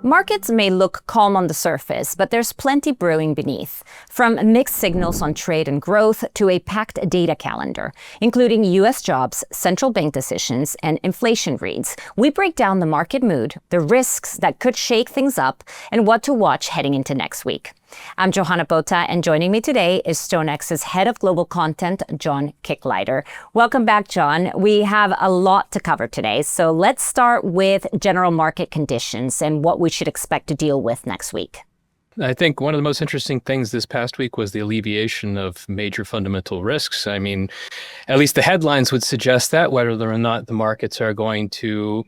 Markets may look calm on the surface, but there's plenty brewing beneath. From mixed signals on trade and growth to a packed data calendar, including U.S. jobs, central bank decisions, and inflation reads, we break down the market mood, the risks that could shake things up, and what to watch heading into next week. I'm Johanna Bota, and joining me today is StoneX's Head of Global Content, John Kicklighter. Welcome back, John. We have a lot to cover today, so let's start with general market conditions and what we should expect to deal with next week. I think one of the most interesting things this past week was the alleviation of major fundamental risks. I mean, at least the headlines would suggest that. Whether or not the markets are going to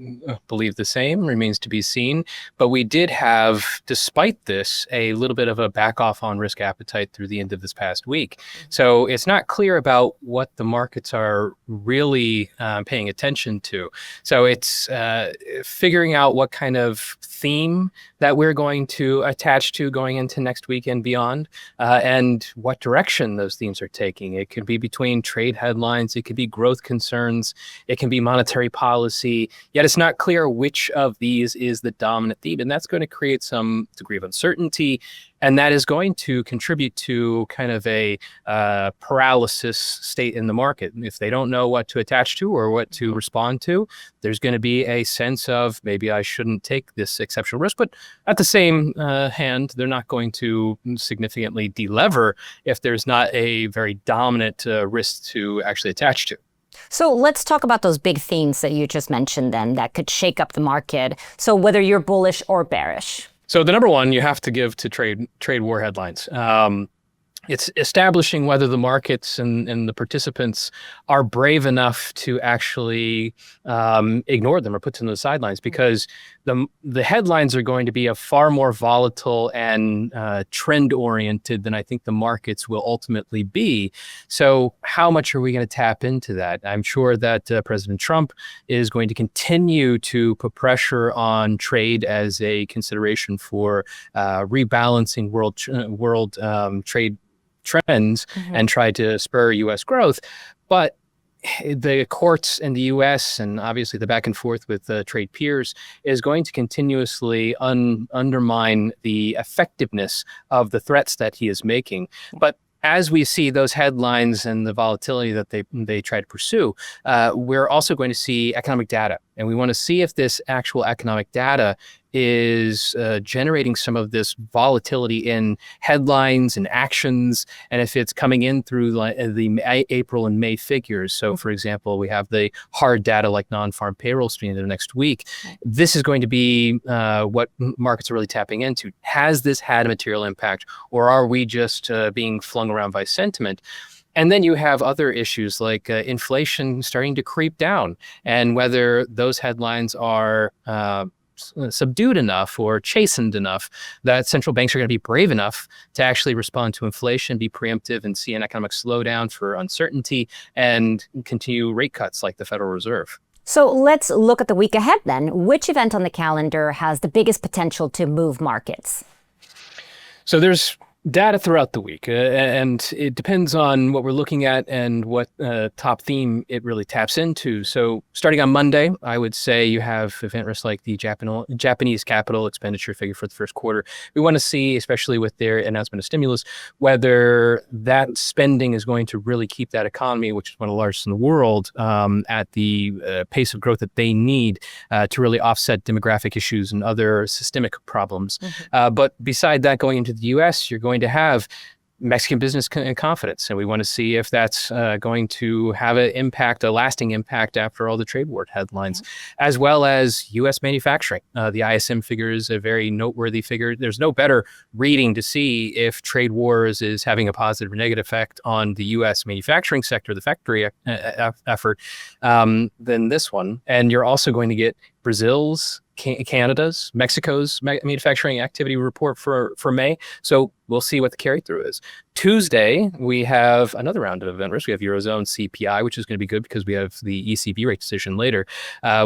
believe the same remains to be seen. But we did have, despite this, a little bit of a back off on risk appetite through the end of this past week. So it's not clear about what the markets are really paying attention to. So it's figuring out what kind of theme that we're going to attach to going into next week and beyond, and what direction those themes are taking. It could be between trade headlines, it could be growth concerns, it can be monetary policy, yet it's not clear which of these is the dominant theme, and that's going to create some degree of uncertainty, and that is going to contribute to kind of a paralysis state in the market. If they don't know what to attach to or what to respond to, there's going to be a sense of maybe I shouldn't take this exceptional risk. But at the same hand, they're not going to significantly delever if there's not a very dominant risk to actually attach to. So let's talk about those big themes that you just mentioned then that could shake up the market. So whether you're bullish or bearish. So the number one you have to give to trade war headlines. It's establishing whether the markets and the participants are brave enough to actually ignore them or put them to the sidelines, because the headlines are going to be a far more volatile and trend-oriented than I think the markets will ultimately be. So how much are we going to tap into that? I'm sure that President Trump is going to continue to put pressure on trade as a consideration for rebalancing world trade trends and try to spur U.S. growth. But the courts in the U.S. and obviously the back and forth with trade peers is going to continuously undermine the effectiveness of the threats that he is making. But as we see those headlines and the volatility that they try to pursue, we're also going to see economic data. And we want to see if this actual economic data is generating some of this volatility in headlines and actions, and if it's coming in through the April and May figures. So, for example, we have the hard data like non-farm payrolls stream the next week. This is going to be what markets are really tapping into. Has this had a material impact, or are we just being flung around by sentiment? And then you have other issues like inflation starting to creep down, and whether those headlines are subdued enough or chastened enough that central banks are going to be brave enough to actually respond to inflation, be preemptive, and see an economic slowdown for uncertainty and continue rate cuts like the Federal Reserve. So let's look at the week ahead then. Which event on the calendar has the biggest potential to move markets? So there's data throughout the week, and it depends on what we're looking at and what top theme it really taps into. So starting on Monday, I would say you have event risks like the Japanese capital expenditure figure for the first quarter. We want to see, especially with their announcement of stimulus, whether that spending is going to really keep that economy, which is one of the largest in the world, at the pace of growth that they need to really offset demographic issues and other systemic problems. But beside that, going into the U.S., you're going to have Mexican business confidence, and we want to see if that's going to have a lasting impact after all the trade war headlines, as well as U.S. manufacturing. The ISM figure is a very noteworthy figure. There's no better reading to see if trade wars is having a positive or negative effect on the U.S. manufacturing sector, the factory effort, than this one. And you're also going to get Brazil's, Canada's, Mexico's manufacturing activity report for May. So we'll see what the carry through is. Tuesday, we have another round of event risk. We have Eurozone CPI, which is going to be good because we have the ECB rate decision later.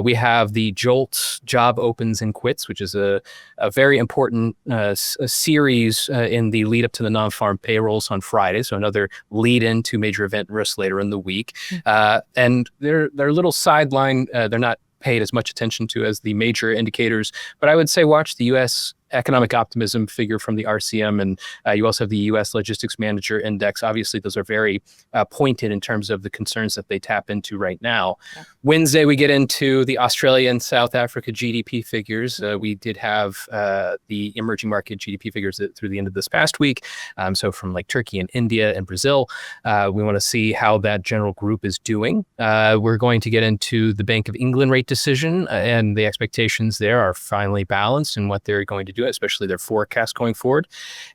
We have the JOLT job opens and quits, which is a very important series in the lead up to the non-farm payrolls on Friday. So another lead into major event risk later in the week. And they're a little sideline. They're not paid as much attention to as the major indicators. But I would say watch the U.S. economic optimism figure from the RCM, and you also have the U.S. Logistics Manager Index. Obviously, those are very pointed in terms of the concerns that they tap into right now. Yeah. Wednesday, we get into the Australia and South Africa GDP figures. We did have the emerging market GDP figures through the end of this past week. So from like Turkey and India and Brazil, we want to see how that general group is doing. We're going to get into the Bank of England rate decision, and the expectations there are finally balanced in what they're going to do, especially their forecast going forward.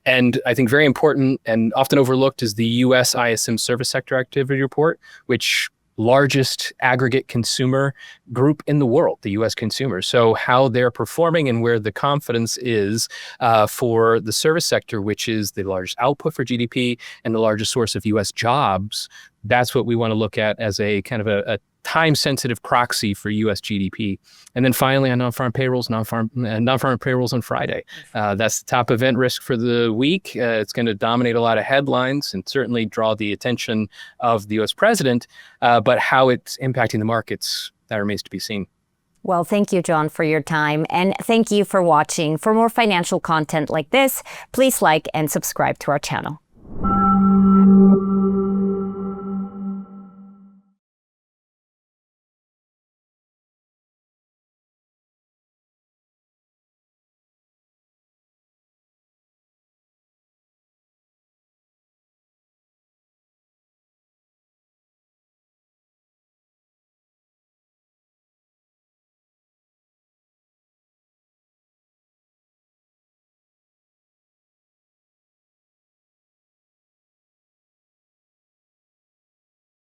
And I think very important and often overlooked is the U.S. ISM Service Sector Activity Report, which largest aggregate consumer group in the world, the U.S. consumer. So how they're performing and where the confidence is for the service sector, which is the largest output for GDP and the largest source of U.S. jobs. That's what we want to look at as a kind of a time-sensitive proxy for U.S. GDP. And then finally, on non-farm payrolls on Friday. That's the top event risk for the week. It's going to dominate a lot of headlines and certainly draw the attention of the U.S. president. But how it's impacting the markets, that remains to be seen. Well, thank you, John, for your time. And thank you for watching. For more financial content like this, please like and subscribe to our channel.